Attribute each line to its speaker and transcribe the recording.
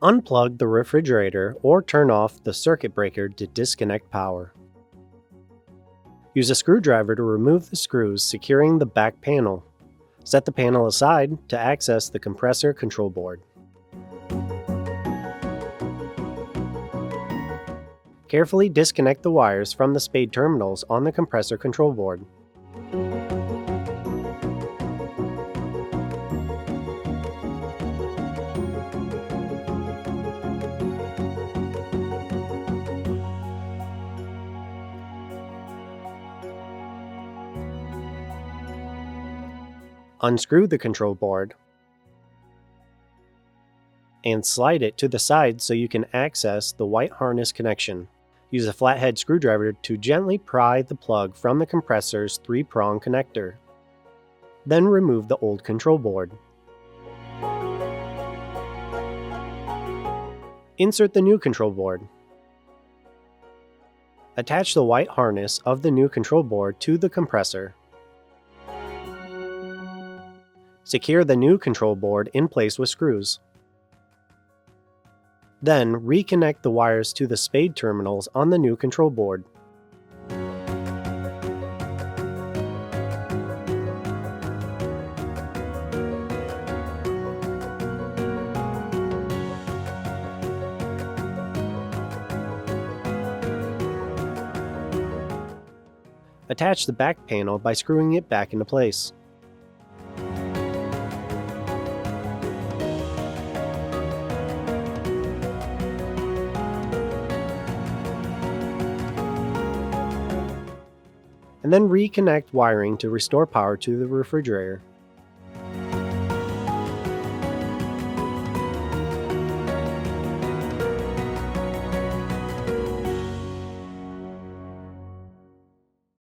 Speaker 1: Unplug the refrigerator or turn off the circuit breaker to disconnect power. Use a screwdriver to remove the screws securing the back panel. Set the panel aside to access the compressor control board. Carefully disconnect the wires from the Spade terminals on the compressor control board. Unscrew the control board and slide it to the side so you can access the white harness connection. Use a flathead screwdriver to gently pry the plug from the compressor's three-prong connector. Then remove the old control board. Insert the new control board. Attach the white harness of the new control board to the compressor. Secure the new control board in place with screws. Then reconnect the wires to the Spade terminals on the new control board. Attach the back panel by screwing it back into place. And then reconnect wiring to restore power to the refrigerator.